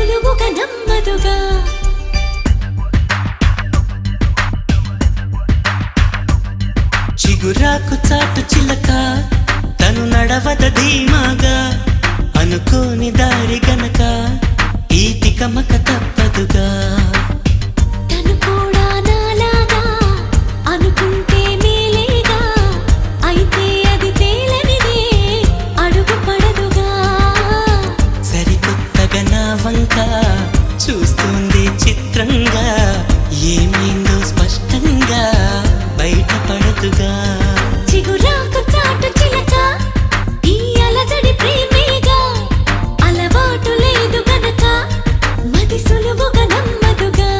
సులువుగా నమ్మదుగా. చిగురాకు చాటు చిలక తను నడవద ధీమాగా, అనుకోని దారి గనక ఈ తికమక తప్పదుగా. తను కూడా నాలాగా అనుకుంటే మేలేగా, అయితే అది తేలనిదే అడుగు పడదుగా. సరికొత్తగా నా వంక చూస్తుంది చిత్రంగా, ఏమైందో స్పష్టంగా బయటపడదుగా. చిగురాకు చాటు చిలక ఈ అలజడి ప్రేమేగా, అలవాటు లేదు గనక మది సులువుగా నమ్మదుగా.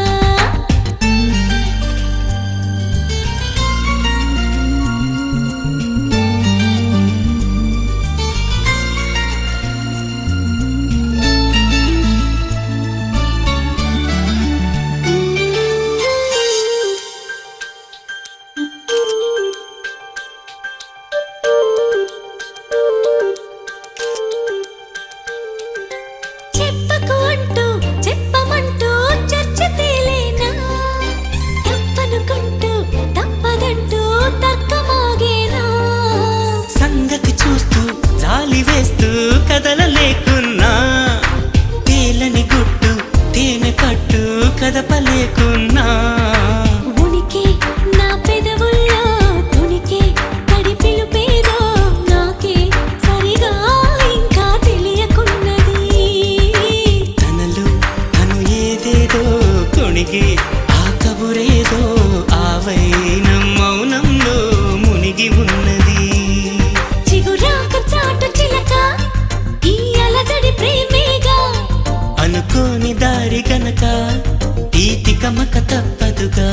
చెప్పకు అంటూ చెప్పమంటూ చర్చ తేలేనా, తప్పనుకుంటూ తప్పదంటూ తర్కమాగేనా. సంగతి చూస్తూ జాలి వేస్తూ కదలలేకున్నా, తేలని గుట్టు తేనె పట్టు కదపలేకున్నా. ఉనికి నా పెదవుల్లో తునికి తడి పిలుపేదో నాకే సరిగా ఇంకా తెలియకున్నది. తనలు తను ఏదేదో కొణిగి ఆ కబురేదో ఆ వైనం మౌనంలో మునిగి ఉన్నది. చిగురాకు చాటు చిలక ఈ అలజడి ప్రేమేగా, అనుకోని దారి గనక ఈ తికమక తప్పదుగా.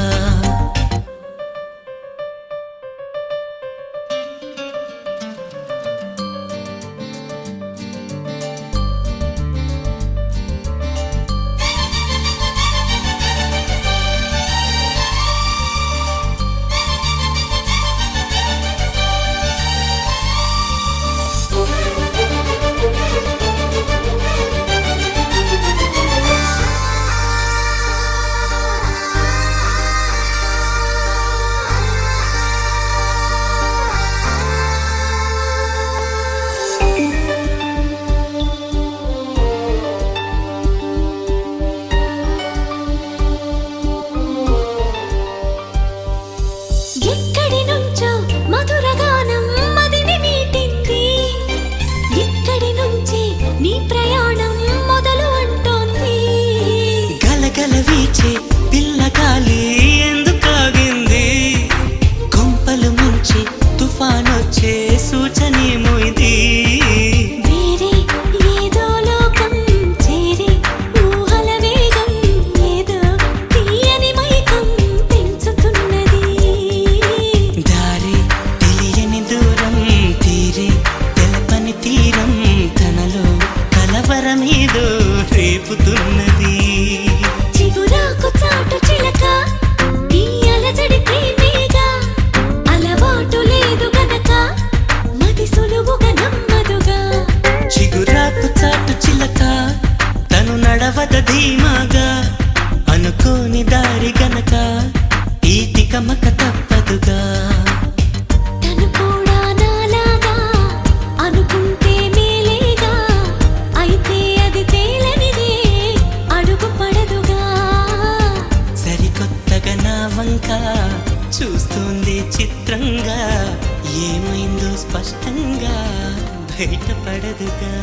ఎక్కడి నుంచో మధురగానం మదిని మీటింది, ఇక్కడి నుంచి నీ ప్రయాణం మొదలు అంటోంది. గలగల వీచే పిల్లగాలి ఎందుకాగింది, కొంపలు ముంచి తుఫానొచ్చే సూచనేమో ఇది. వేరే ఏదో లోకం చేరి ఊహల వేగం ఏదో తీయని మైకం పెంచుతున్నది. దారి తెలియని దూరం తీరి తెలపని తీరం తనలో కలవరమేదో రేపుతున్నది. చిగురాకు చాటు చిలక ఈ అలజడి ప్రేమేగా, అలవాటు లేదు గనక మది సులువుగా నమ్మదుగా. చిగురాకు చాటు చిలక తను నడవద ధీమాగా, అనుకోని దారి గనక ఈ తికమక తప్పదుగా. తను కూడా నాలాగా అనుకుంటే మేలేగా, అయితే అది తేలనిదే అడుగు పడదుగా. సరికొత్తగా నా వంక చూస్తుంది చిత్రంగా, ఏమైందో స్పష్టంగా బయటపడదుగా.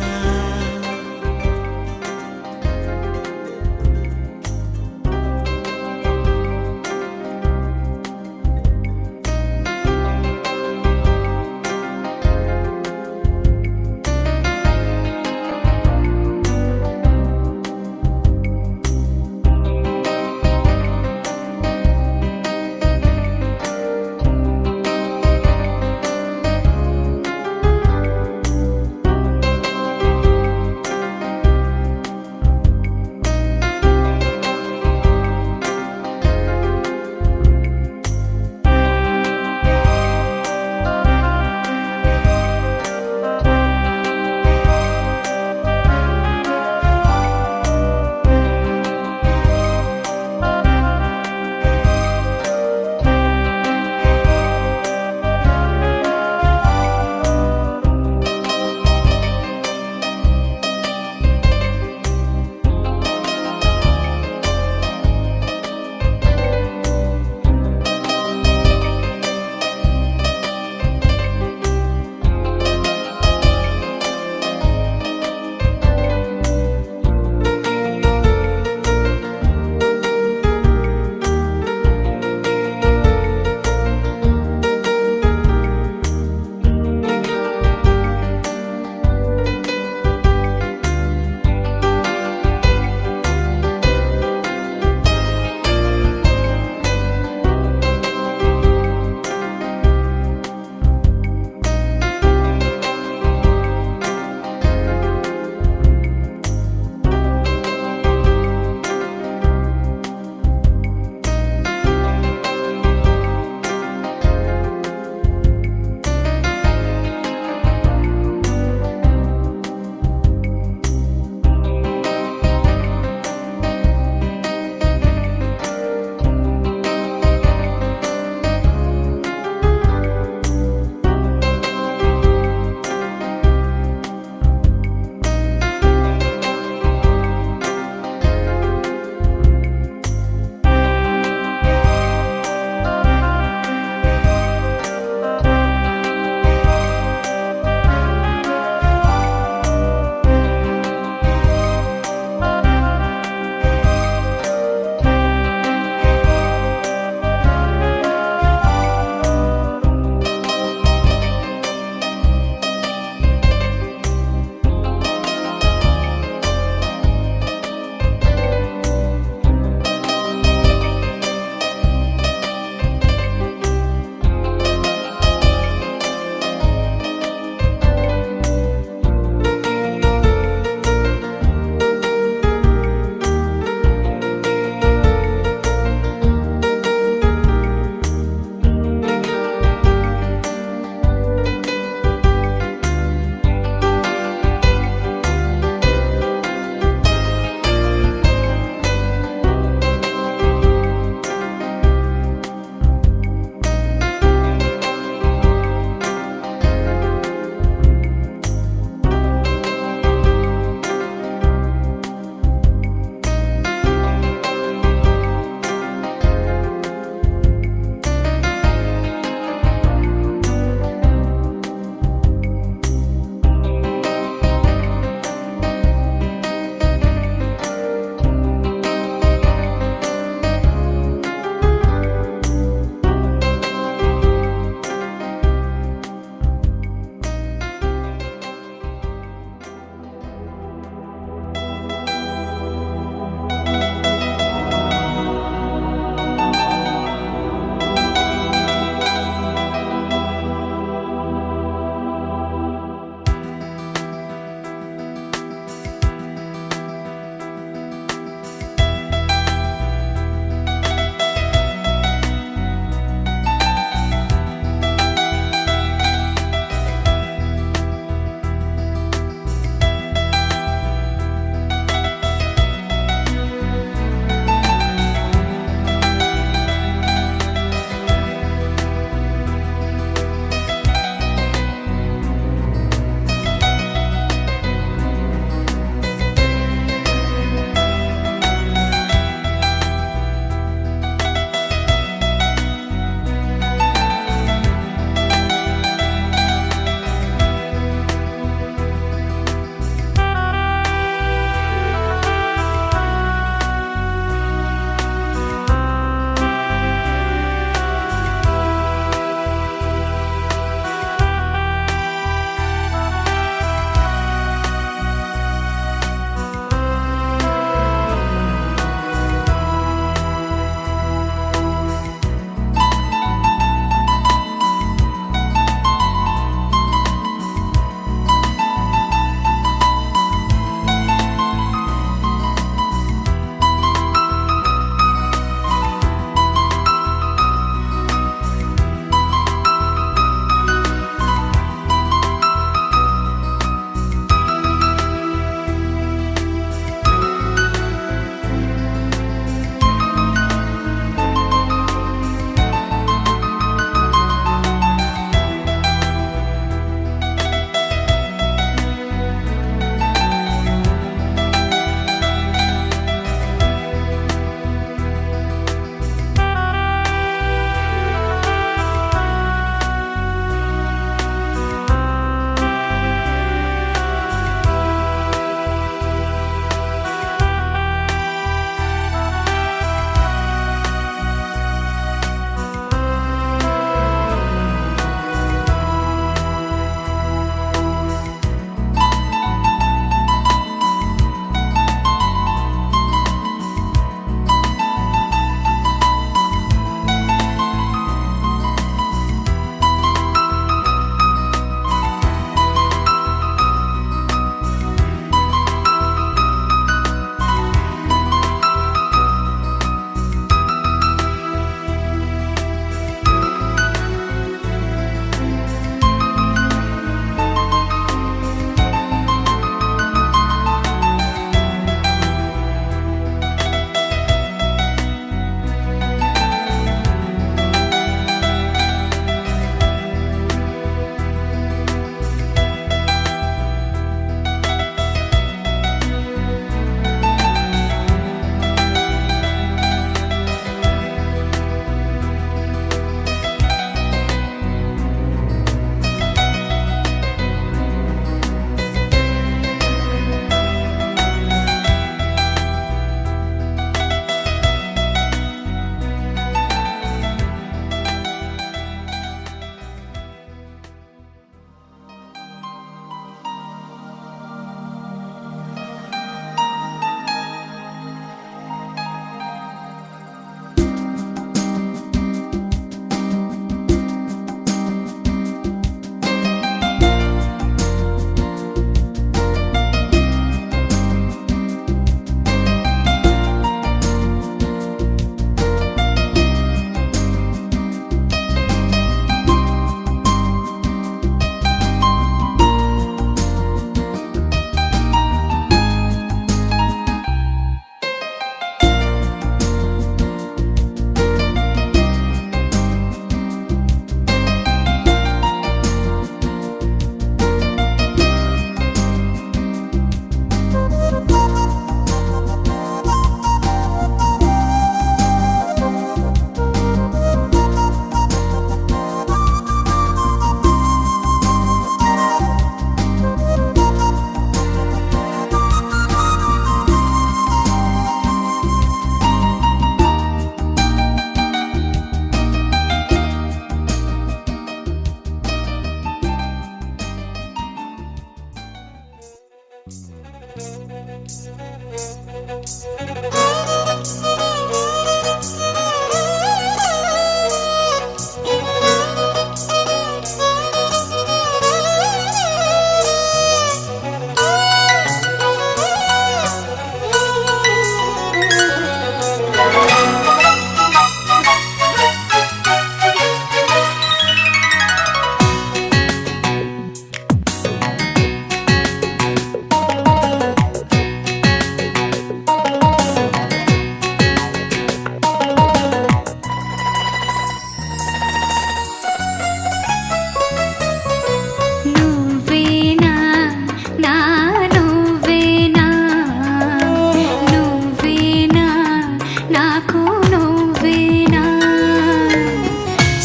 నాకు నువ్వేనా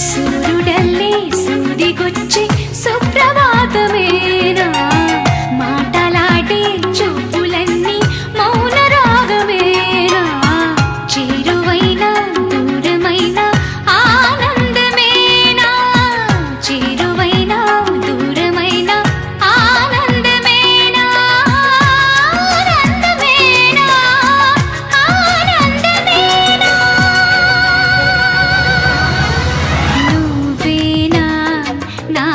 సూర్యుడల్లే సూదిగొచ్చి సుప్రభాతమేనా మాటలాడే చూపులన్నీ మౌన రాగమేనా చేరువైన దూరమైన ఆనందమేనా చేరువైన దూరమైన ఆనందమేనా ఆనందమేనా ఆనందమేనా నువ్వేనా నా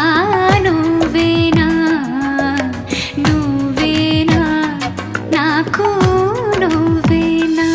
నువ్వేనా నువ్వేనా నాకు నువ్వేనా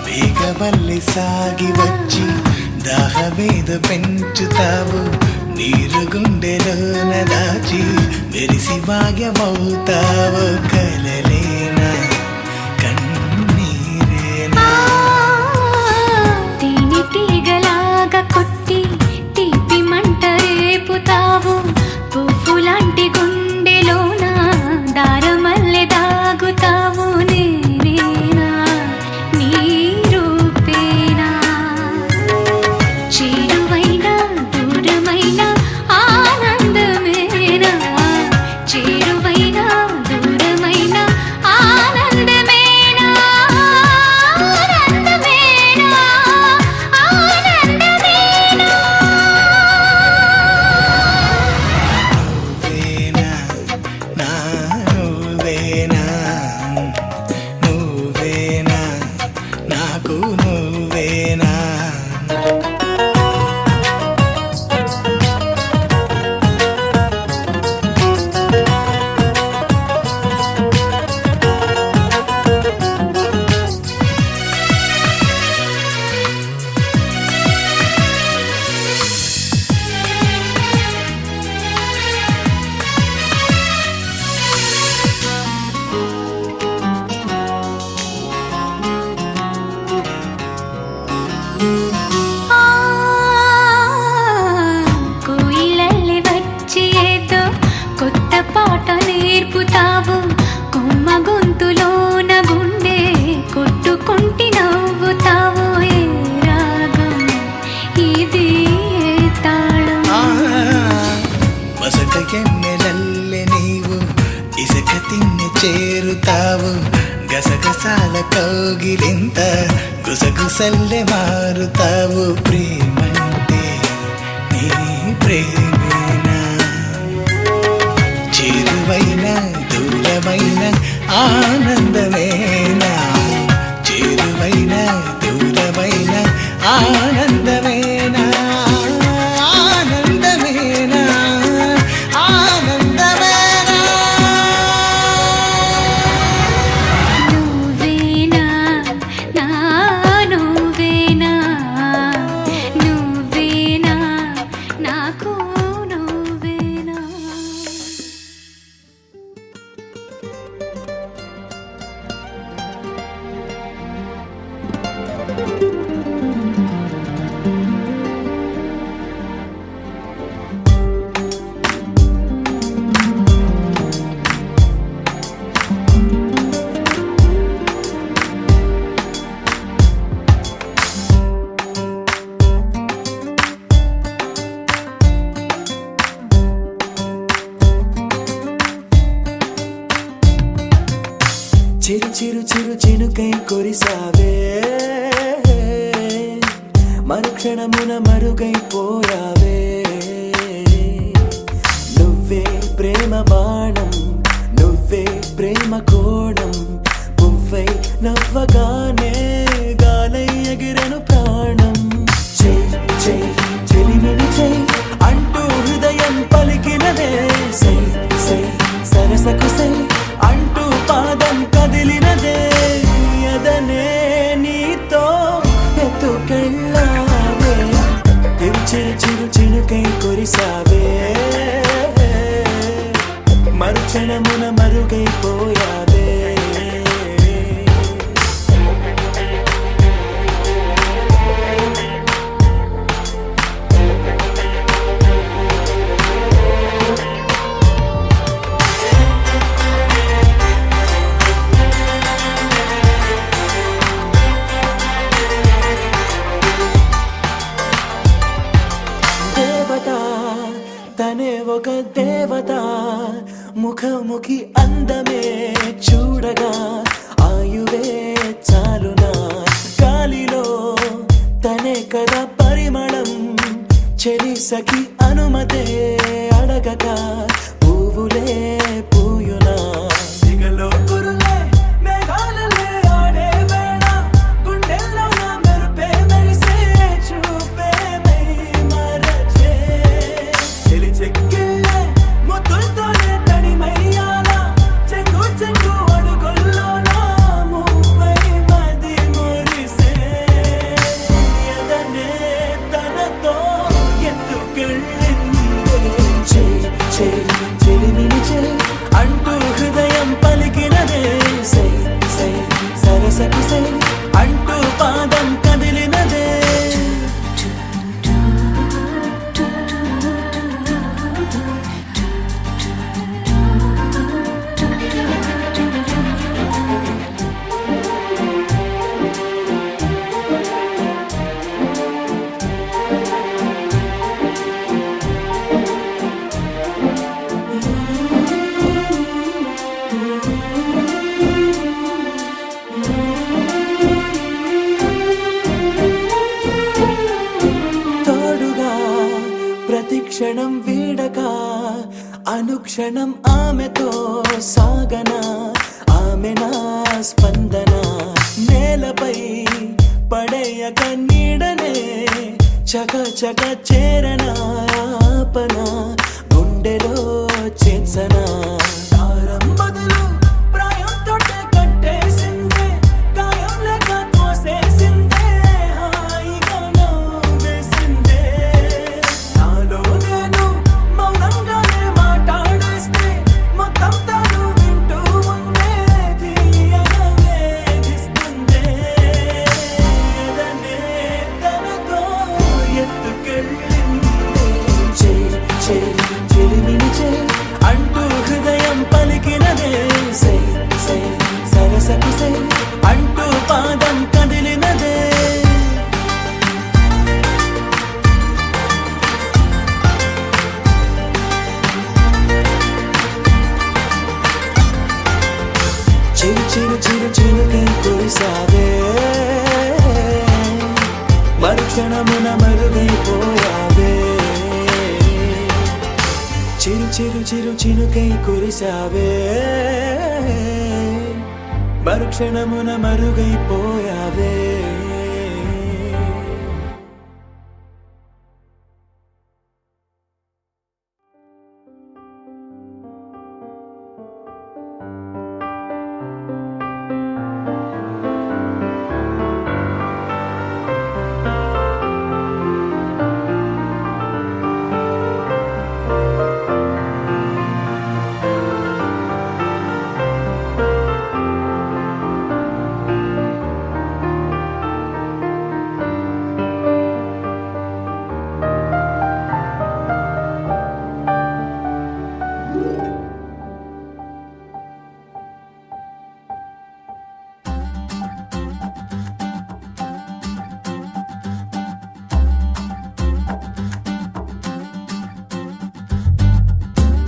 వేగవల్లి సాగి వచ్చి దాహమేద పెంచుతావు నీరు గుండెలోన దాచి మెరిసి భాగ్యమవుతావు కలలేనా కన్నీరేనా తేనె తీగలాగా కొట్టి తీపి మంట రేపుతావు పువ్వులాంటి గుండెలోన దారమల్లె దాగుతావు నేనేనా నీ రూపేనా చేరువైన దూరమైన ఆనందమేనా చేరువైన దూరమైన ఆనందమేనా ఆనందమేనా ఆనందమేనా నువ్వేనా నా నువ్వేనా నువ్వేనా నాకు నువ్వేనా ఆ కోయిలల్లి వచ్చి ఏదో కొత్త పాట నేర్పుతావు కొమ్మ గొంతులోన గుండె కొట్టుకుంటి నవ్వుతావు ఏ రాగం ఇది ఏ తాళం మసక ఎన్నెలల్లె నీవు ఇసుక తిన్నె చేరుతావు గసగసాల కౌగిలింత గుసగుసల్లె మారుతావు ప్రేమంటే నీ ప్రేమేనా చేరువైన దూరమైన ఆనందమేనా చేరువైన దూరమైన ఆనందమేనా ఆనందమేనా ఆనందమేనా నువ్వేనా నా నువ్వేనా నువ్వేనా నాకు నువ్వేనా చిరు చిరు చిరు చినుకై కురిసావే మరుక్షణమున మరుగైపోయావే నువ్వే ప్రేమ బాణం నువ్వే ప్రేమ కోణం పువ్వై నవ్వగానే గాలై ఎగిరెను ప్రాణం చెలిమిని చై అంటూ హృదయం పలికినదే సై సై సరసకు సై అంటూ పాదం కది అనుక్షణం ఆమెతో సాగనా, ఆమె నా స్పందన. నేలపై పడేయక నీడనే చక చక చేరనా, ఆపన గుండెలో చేర్చనా. దారం బదులు ప్రాయం తోటే కట్టేసిందే, గాయం లేక కోసేసిందే, హాయిగా నవ్వేసిందే. నాలో నేను మౌనంగానే మాట్లాడేస్తే మొత్తం తాను వింటూ ఉందే, తీయగా వేధిస్తుందే. ఎదనే తనతో ఎత్తుకెళ్ళిందే. చెలిమిని చే అంటూ హృదయం పలికినదే, సై సై సరసకు సై అంటూ పాదం కదిలినదే. చిరు చిరు చిరు చిరుకై కురిసావే, మరుక్షణమున మరుగైపోయావే. చిరు చిరు చిరు చినుకై కురిసావే, మరుక్షణమున మరుగైపోయావే.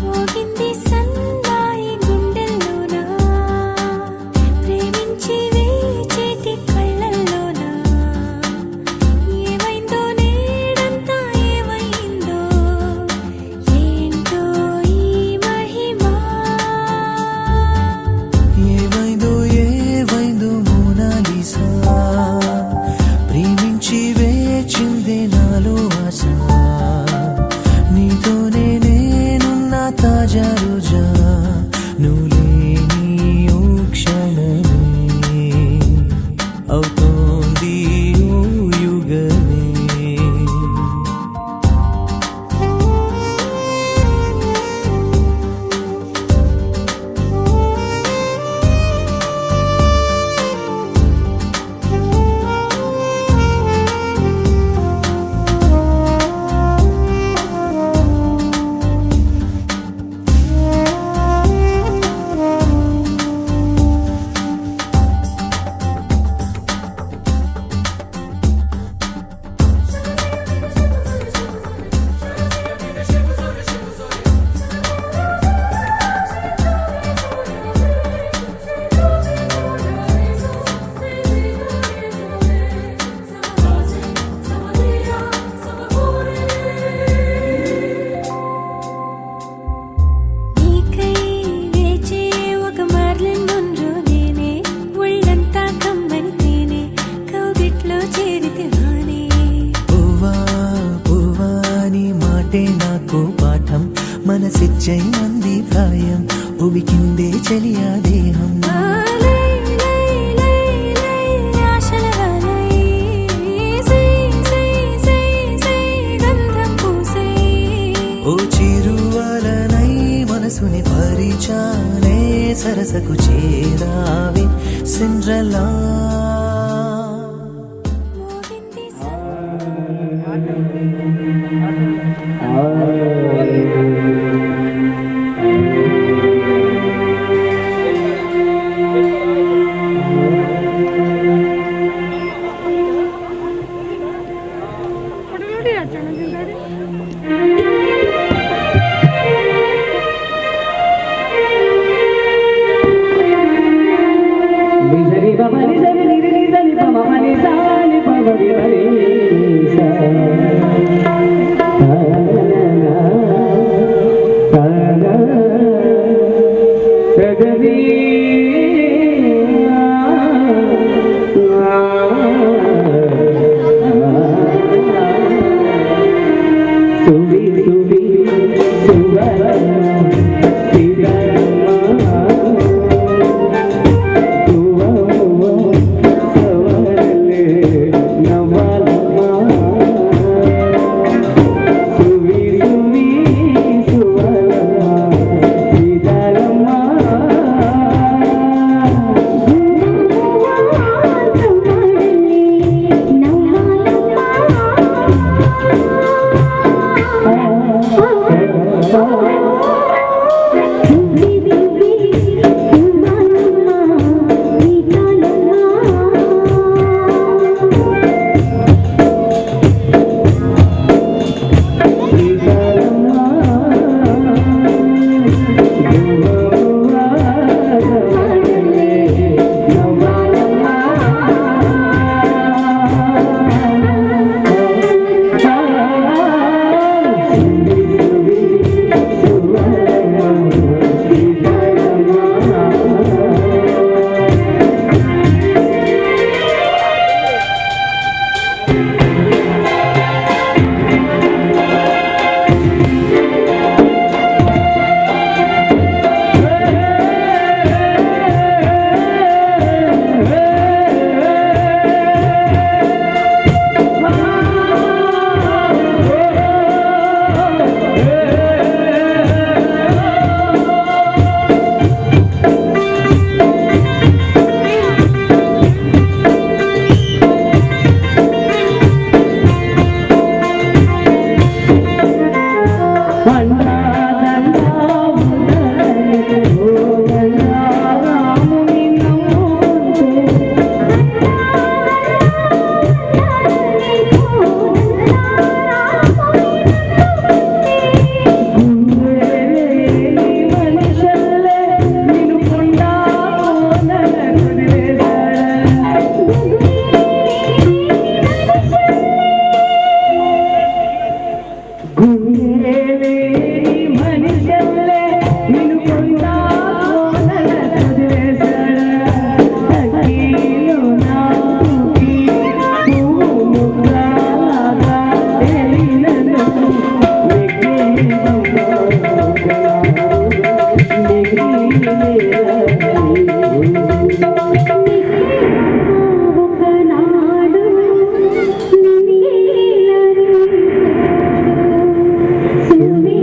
మోగింది సన్నాయి గుండెల్లోన, ప్రేమించి వేచేటి కళ్ళల్లోన. ఏమైందో నేడంతా ఏమైందో, ఏంటో ఈ మహిమా. ఏమైందో ఏమైందో మోనాలిసా, ప్రేమించి వేచిందే నాలో ఆశ. నీతోనే నేనున్నా తాజా రోజా, నువ్వు లేని ఓ క్షణమే అవుతోంది ఓ యుగమే. నీకై వేచే ఒక మార్లిన్ మొన్రో నేనే, ఒళ్ళంతా కమ్మని తేనె, కౌగిట్లో చేరితే వానే. పువ్వా పువ్వా నీ మాటే నాకు పాఠం, మనసిచ్చై మంది ప్రాయం, ఉబికిందే చలియా దేహం. లై లై లై లై ఆశల వలై, సై సై సై సై గంధం పూసై. ఓ చిరువలనై మనసుని పరిచానే, సరసకు చేరావే సిండ్రలా. మోగింది Sa ఒకనాడు సుమి సుమి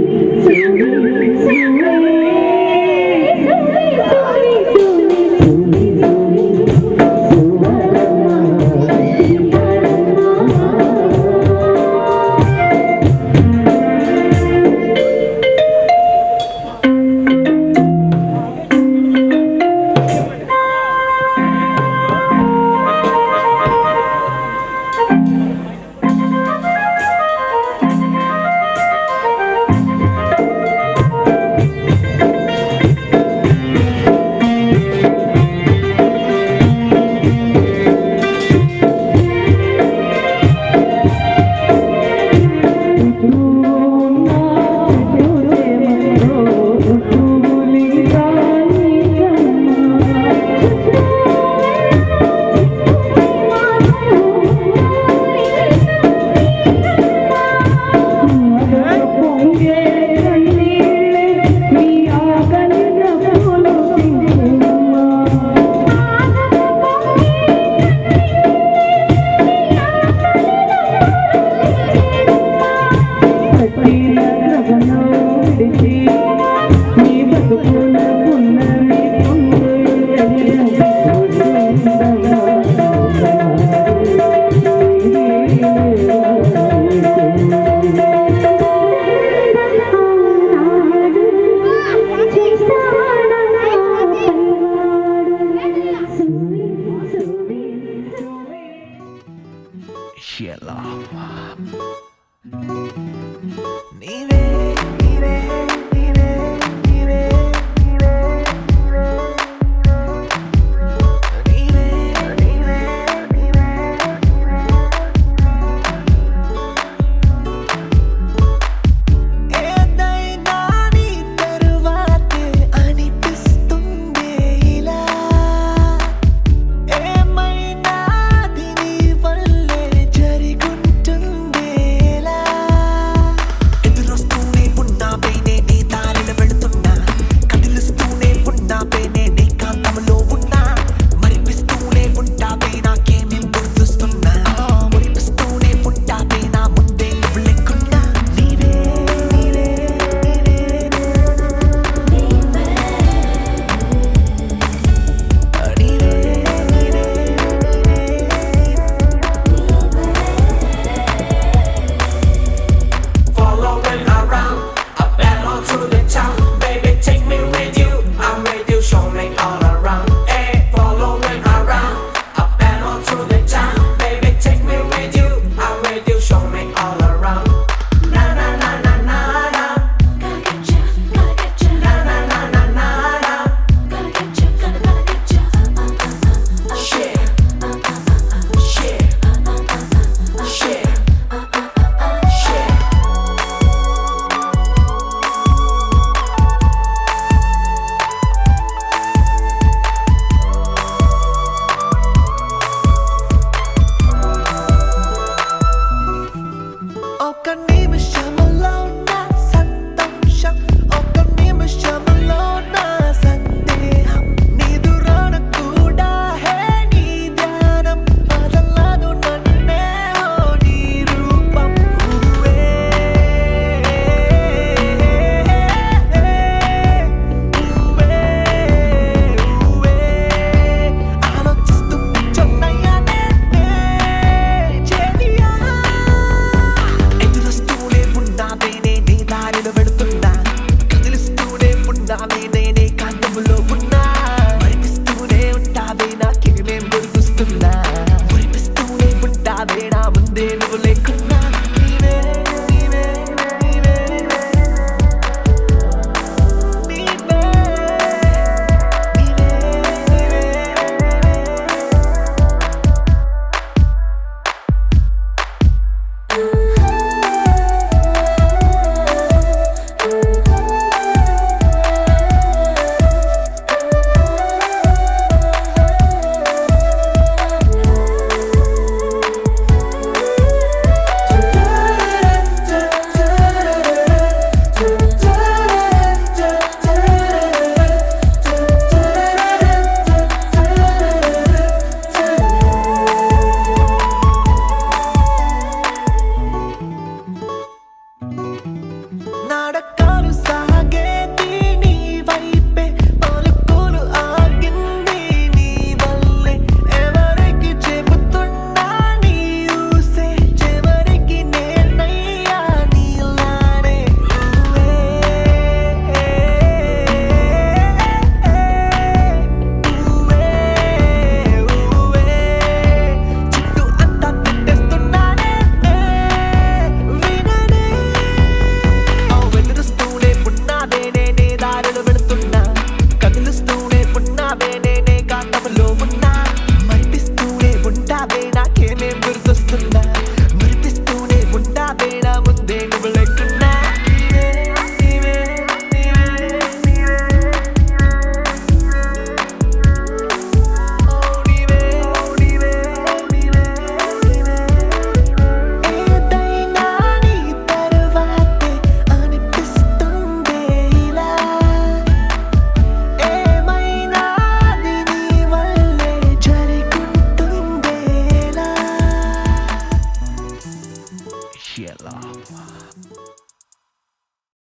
谢了。